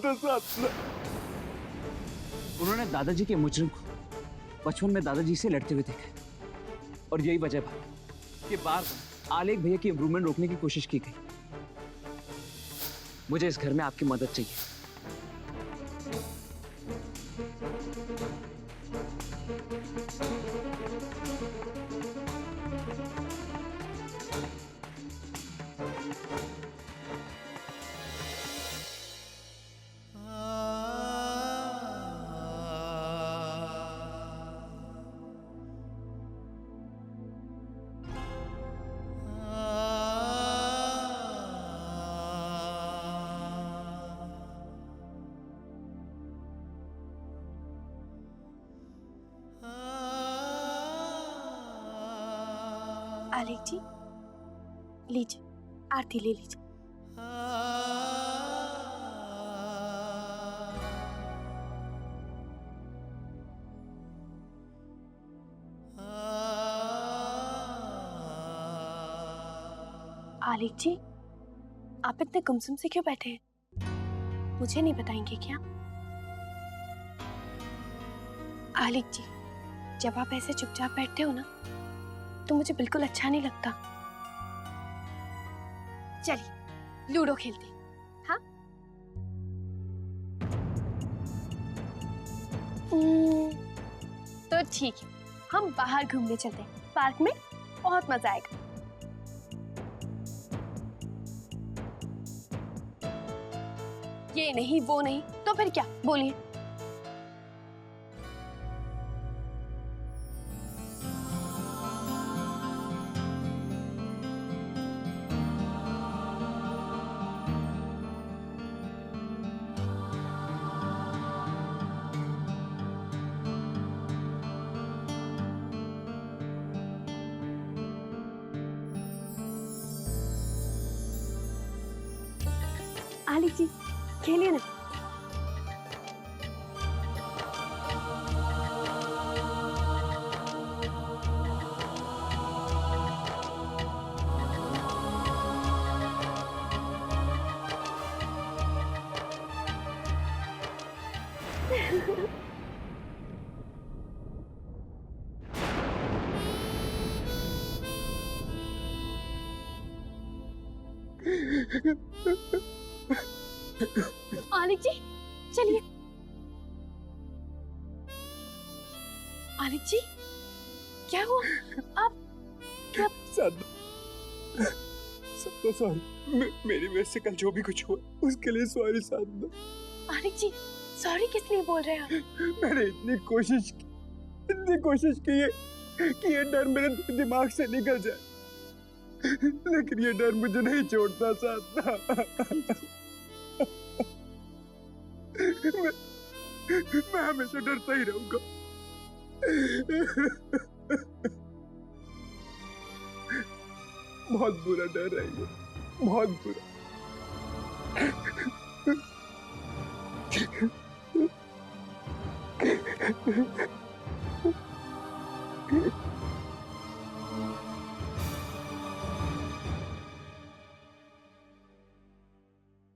था साधना। उन्होंने दादाजी के मुजरिम को बचपन में दादाजी से लड़ते हुए देखा और यही वजह है कि बार आलेख भैया की इम्प्रूवमेंट रोकने की कोशिश की गई। मुझे इस घर में आपकी मदद चाहिए। आलेख जी, लीजिए आरती ले लीजिए। आलेख जी, आप इतने गुमसुम से क्यों बैठे हैं? मुझे नहीं बताएंगे क्या? आलेख जी, जब आप ऐसे चुपचाप बैठते हो ना तो मुझे बिल्कुल अच्छा नहीं लगता। चलिए लूडो खेलते हैं। हाँ तो ठीक है, हम बाहर घूमने चलते हैं, पार्क में बहुत मजा आएगा। ये नहीं वो नहीं तो फिर क्या, बोलिए। आलेख जी खेलिए ना। आलेख जी चलिए। आलेख जी क्या हुआ? आप क्या? साधना, सॉरी, मेरी वजह से कल जो भी कुछ हुआ उसके लिए सॉरी साधना। आलेख जी सॉरी किस लिए बोल रहे हैं आप? मैंने इतनी कोशिश की है कि ये डर मेरे दिमाग से निकल जाए, लेकिन ये डर मुझे नहीं छोड़ता साधना। मैं हमेशा डरता ही रहूंगा। बहुत बुरा डर है ये, बहुत बुरा।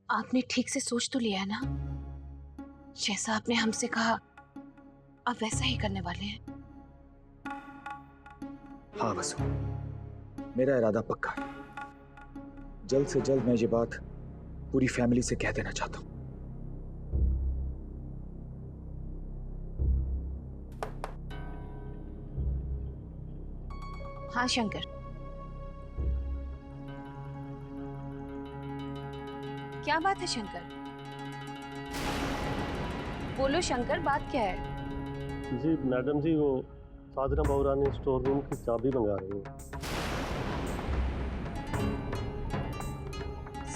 आपने ठीक से सोच तो लिया है ना? जैसा आपने हमसे कहा आप वैसा ही करने वाले हैं। हाँ वसु, मेरा इरादा पक्का है। जल्द से जल्द मैं ये बात पूरी फैमिली से कह देना चाहता हूं। हाँ शंकर, क्या बात है शंकर? बोलो शंकर, बात क्या है? जी मैडम जी, वो साधना बहुरानी स्टोर रूम की चाबी मंगा रही है।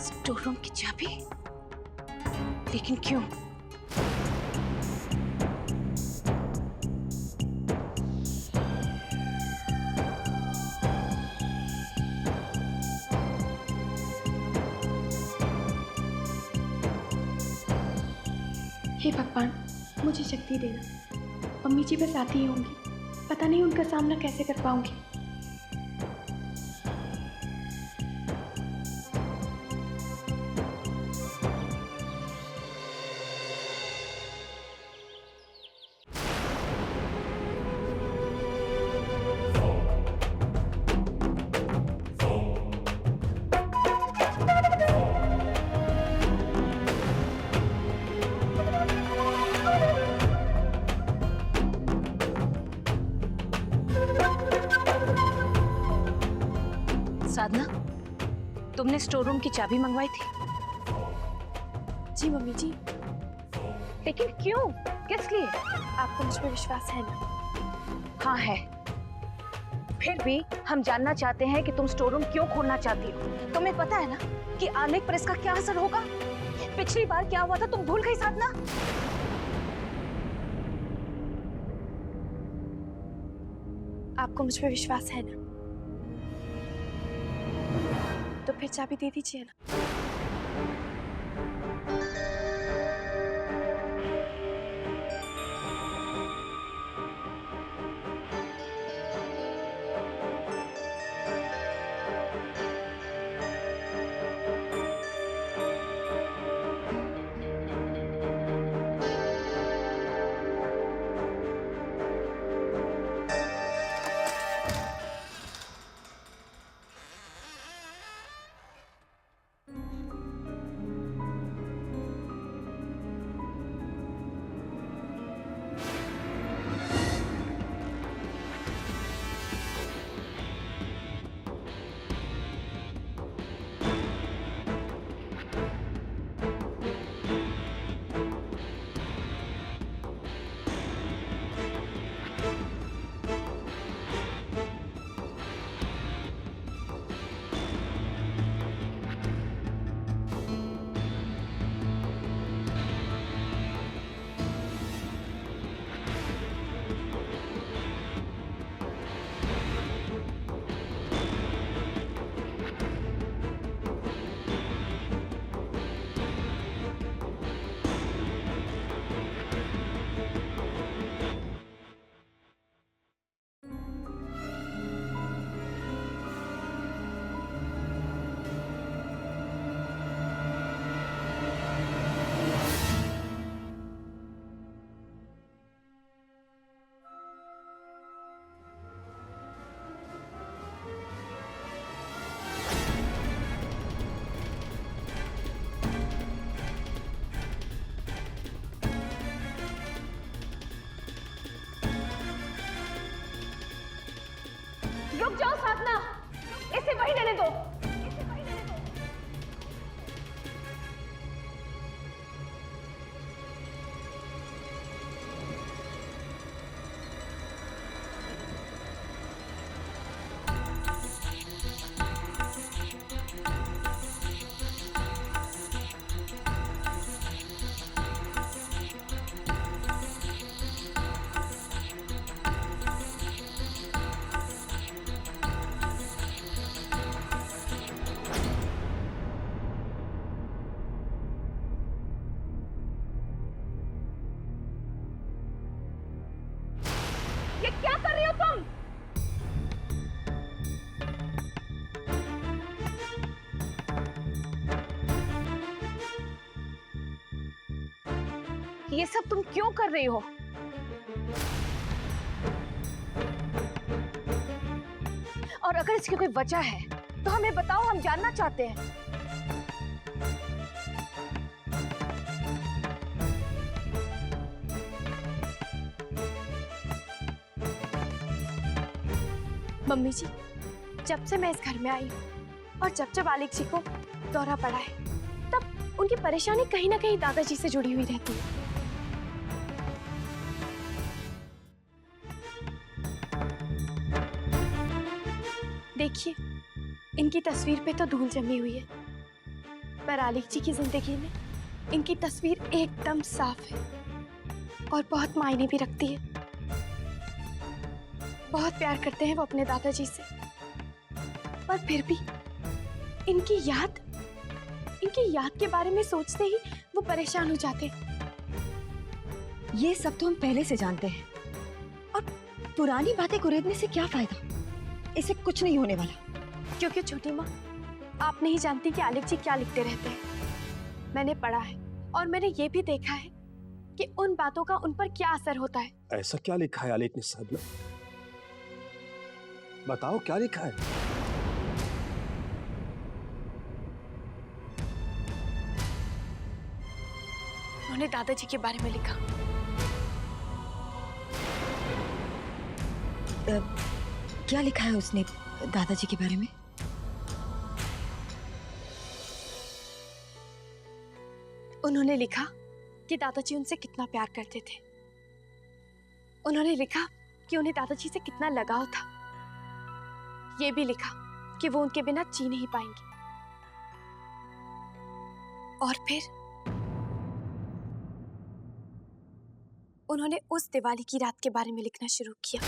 स्टोर रूम की चाबी? लेकिन क्यों? हे भगवान, मुझे शक्ति देना। मम्मी जी बस आती ही होंगी, पता नहीं उनका सामना कैसे कर पाऊंगी। तुमने स्टोर रूम की चाबी मंगवाई थी? जी मम्मी जी। लेकिन क्यों? किस लिए? आपको मुझ पर विश्वास है ना? हाँ है। फिर भी हम जानना चाहते हैं कि तुम स्टोर रूम क्यों खोलना चाहती हो। तुम्हें पता है ना कि आलेख पर इसका क्या असर होगा? पिछली बार क्या हुआ था तुम भूल गई साधना? आपको मुझ पर विश्वास है ना? तो फिर चाबी दे दीजिए ना। रुक जाओ साधना, इसे वहीं रहने दो। ये क्या कर रही हो तुम? ये सब तुम क्यों कर रही हो? और अगर इसकी कोई वजह है तो हमें बताओ, हम जानना चाहते हैं। मम्मी जी, जब से मैं इस घर में आई हूँ और जब जब आलिक जी को दौरा पड़ा है, तब उनकी परेशानी कहीं ना कहीं दादाजी से जुड़ी हुई रहती है। देखिए, इनकी तस्वीर पे तो धूल जमी हुई है, पर आलिक जी की जिंदगी में इनकी तस्वीर एकदम साफ है और बहुत मायने भी रखती है। बहुत प्यार करते हैं वो अपने दादाजी से, पर फिर भी इनकी याद के बारे में सोचते ही वो परेशान हो जाते हैं। ये सब तो हम पहले से जानते हैं, और पुरानी बातें कुरेदने से क्या फायदा? इसे कुछ नहीं होने वाला। क्योंकि छोटी माँ, आप नहीं जानती कि आलिक जी क्या लिखते रहते हैं। मैंने पढ़ा है और मैंने ये भी देखा है कि उन बातों का उन पर क्या असर होता है। ऐसा क्या लिखा है आलिक ने साधना? बताओ क्या लिखा है? उन्होंने दादाजी के बारे में लिखा। क्या लिखा है उसने दादाजी के बारे में? उन्होंने लिखा कि दादाजी उनसे कितना प्यार करते थे। उन्होंने लिखा कि उन्हें दादाजी से कितना लगाव था। ये भी लिखा कि वो उनके बिना जी नहीं पाएंगे। और फिर उन्होंने उस दिवाली की रात के बारे में लिखना शुरू किया।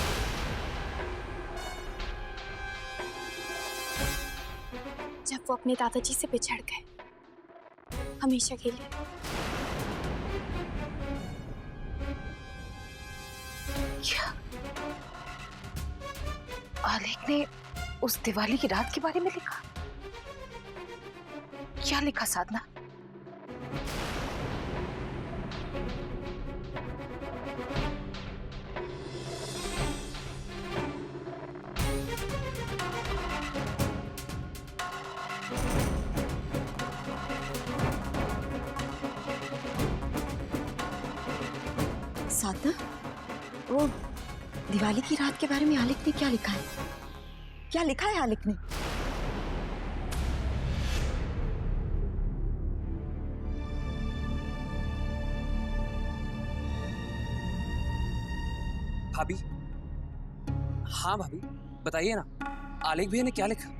जब वो अपने दादाजी से बिछड़ गए हमेशा के लिए। क्या आलेख ने उस दिवाली की रात के बारे में लिखा? क्या लिखा साधना? साधना, वो दिवाली की रात के बारे में आलिक ने क्या लिखा है? क्या लिखा है आलिक ने? भाभी, हाँ भाभी, बताइए ना, आलेख भैया ने क्या लिखा?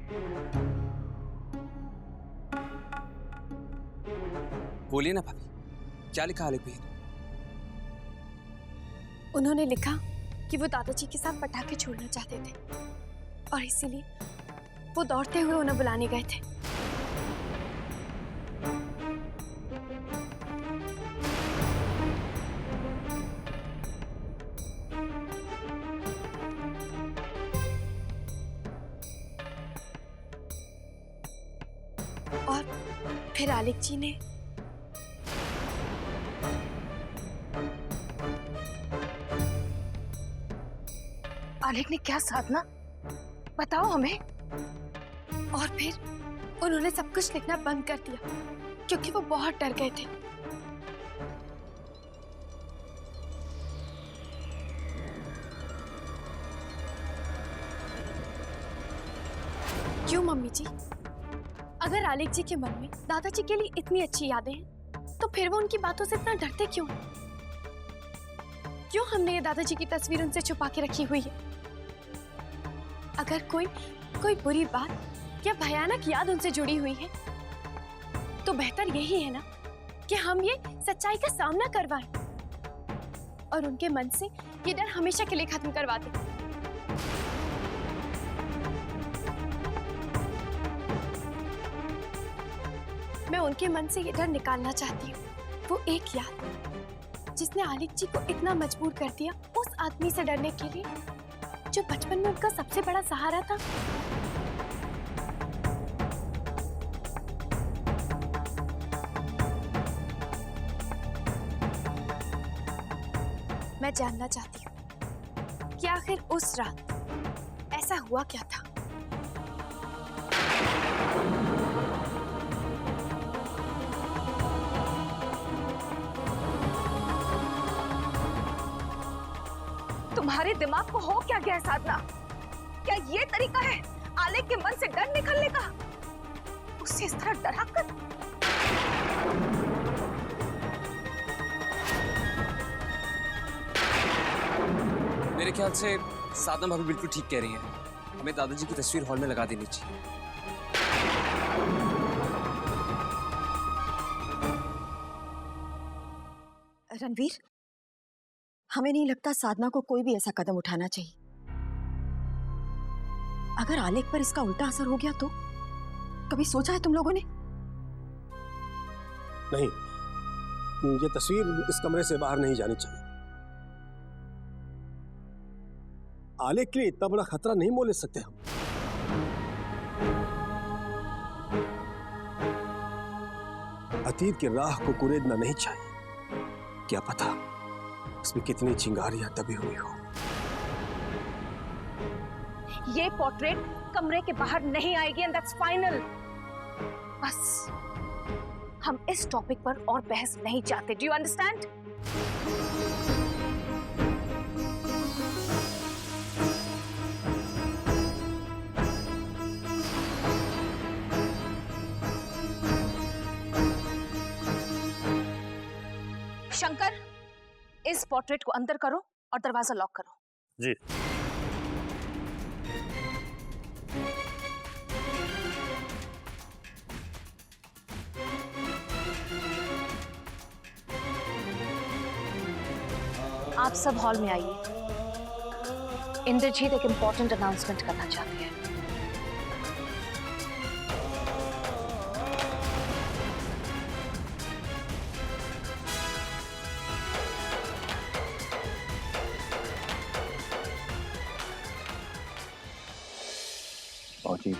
बोलिए ना भाभी, क्या लिखा आलेख भैया ने? उन्होंने लिखा कि वो दादाजी के साथ पटाखे छोड़ना चाहते थे और इसीलिए वो दौड़ते हुए उन्हें बुलाने गए थे। और फिर आलिक जी ने आलेख ने क्या साधना? बताओ हमें। और फिर उन्होंने सब कुछ लिखना बंद कर दिया क्योंकि वो बहुत डर गए थे। क्यों मम्मी जी? अगर आलेख जी के मन में दादाजी के लिए इतनी अच्छी यादें हैं तो फिर वो उनकी बातों से इतना डरते क्यों? क्यों हमने ये दादाजी की तस्वीर उनसे छुपा के रखी हुई है? अगर कोई बुरी बात या भयानक याद उनसे जुड़ी हुई है तो बेहतर यही है ना कि हम ये सच्चाई का सामना करवाएं और उनके मन से ये डर हमेशा के लिए खत्म करवा दें। मैं उनके मन से ये डर निकालना चाहती हूँ। वो एक याद जिसने आलिक जी को इतना मजबूर कर दिया उस आदमी से डरने के लिए जो बचपन में उनका सबसे बड़ा सहारा था। मैं जानना चाहती हूँ कि आखिर उस रात ऐसा हुआ क्या था। तुम्हारे दिमाग को हो क्या गया है साधना? क्या ये तरीका है आलेख के मन से डर निकलने का? उससे इस तरह डरा कर? मेरे ख्याल से साधना भाभी बिल्कुल ठीक कह रही हैं। हमें दादाजी की तस्वीर हॉल में लगा देनी चाहिए। रणवीर, हमें नहीं लगता साधना को कोई भी ऐसा कदम उठाना चाहिए। अगर आलेख पर इसका उल्टा असर हो गया तो? कभी सोचा है तुम लोगों ने? नहीं, ये तस्वीर इस कमरे से बाहर नहीं जानी चाहिए। आलेख के लिए इतना बड़ा खतरा नहीं मोल ले सकते हम। अतीत की राह को कुरेदना नहीं चाहिए। क्या पता उसमें कितनी चिंगारियां दबी हुई हो। ये पोर्ट्रेट कमरे के बाहर नहीं आएगी एंड दैट्स फाइनल। बस हम इस टॉपिक पर और बहस नहीं चाहते। Do you understand? शंकर, इस पोर्ट्रेट को अंदर करो और दरवाजा लॉक करो। जी। आप सब हॉल में आइए। इंद्रजीत एक इंपॉर्टेंट अनाउंसमेंट करना चाहती है। फौजी,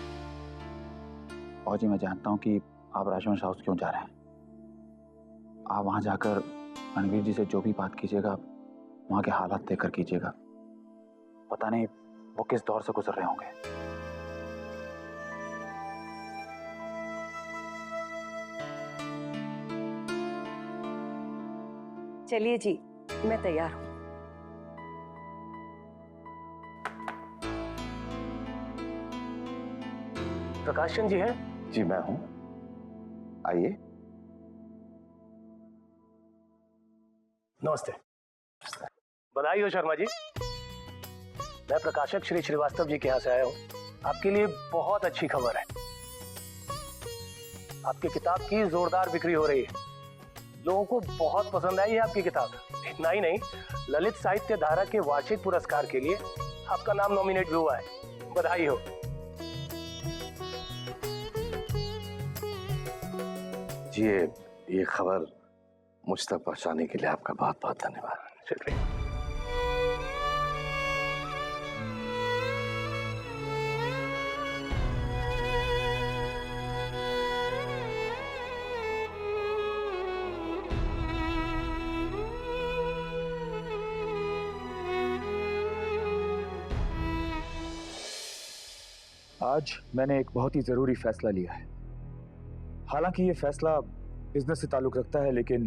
फौजी, मैं जानता हूं कि आप राजवंश हाउस क्यों जा रहे हैं। आप वहां जाकर रणवीर जी से जो भी बात कीजिएगा वहां के हालात देखकर कीजिएगा। पता नहीं वो किस दौर से गुजर रहे होंगे। चलिए जी, मैं तैयार हूं। प्रकाश चंद जी हैं? जी मैं हूं, आइए। नमस्ते। बधाई हो शर्मा जी। मैं प्रकाशक श्री श्रीवास्तव जी के यहाँ से आया हूँ। आपके लिए बहुत अच्छी खबर है। आपकी किताब की जोरदार बिक्री हो रही है। लोगों को बहुत पसंद आई है आपकी किताब। इतना ही नहीं, ललित साहित्य धारा के वार्षिक पुरस्कार के लिए आपका नाम नॉमिनेट भी हुआ है। बधाई हो। जी, ये खबर मुझ तक पहुंचाने के लिए आपका बहुत बहुत धन्यवाद। शुक्रिया। आज मैंने एक बहुत ही जरूरी फैसला लिया है। हालांकि ये फैसला बिजनेस से ताल्लुक रखता है, लेकिन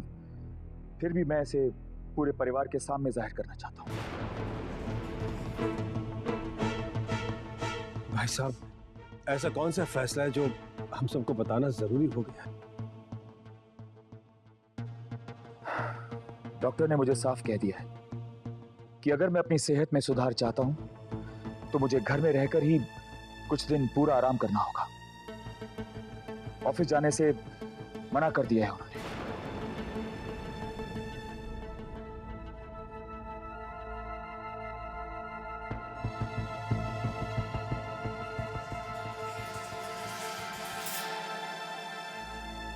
फिर भी मैं इसे पूरे परिवार के सामने जाहिर करना चाहता हूं। भाई साहब, ऐसा कौन सा फैसला है जो हम सबको बताना जरूरी हो गया? डॉक्टर ने मुझे साफ कह दिया है कि अगर मैं अपनी सेहत में सुधार चाहता हूं तो मुझे घर में रहकर ही कुछ दिन पूरा आराम करना होगा। ऑफिस जाने से मना कर दिया है उन्होंने।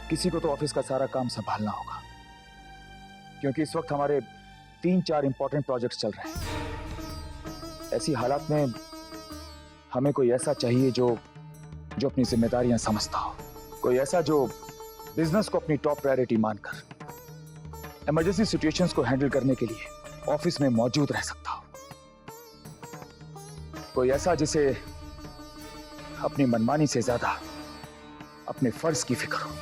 किसी को तो ऑफिस का सारा काम संभालना होगा, क्योंकि इस वक्त हमारे 3-4 इंपॉर्टेंट प्रोजेक्ट्स चल रहे हैं। ऐसी हालात में हमें कोई ऐसा चाहिए जो अपनी जिम्मेदारियां समझता हो, कोई ऐसा जो बिजनेस को अपनी टॉप प्रायोरिटी मानकर इमरजेंसी सिचुएशंस को हैंडल करने के लिए ऑफिस में मौजूद रह सकता हो, कोई ऐसा जिसे अपनी मनमानी से ज्यादा अपने फर्ज की फिक्र हो।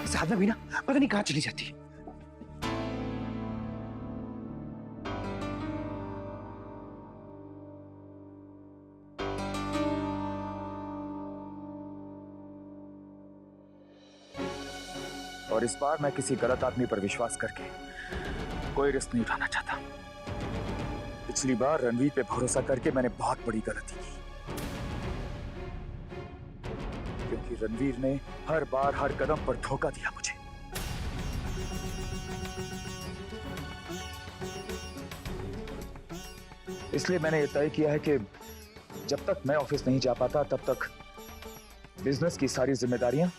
साधना भी ना पता नहीं कहां चली जाती है। और इस बार मैं किसी गलत आदमी पर विश्वास करके कोई रिस्क नहीं उठाना चाहता। पिछली बार रणवीर पे भरोसा करके मैंने बहुत बड़ी गलती की, क्योंकि रणवीर ने हर बार हर कदम पर धोखा दिया मुझे। इसलिए मैंने ये तय किया है कि जब तक मैं ऑफिस नहीं जा पाता तब तक बिजनेस की सारी जिम्मेदारियां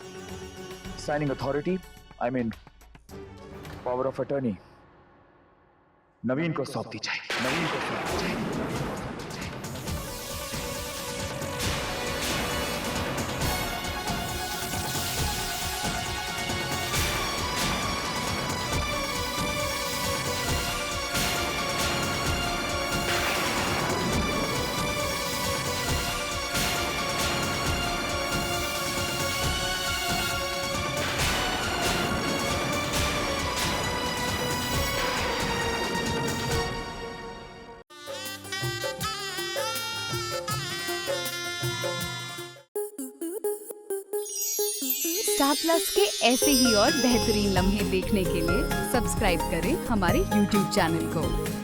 signing authority, I mean power of attorney, Naveen को सौंप दी जाए। नवीन को सौंप दी जाए। स्टार प्लस के ऐसे ही और बेहतरीन लम्हे देखने के लिए सब्सक्राइब करें हमारे YouTube चैनल को।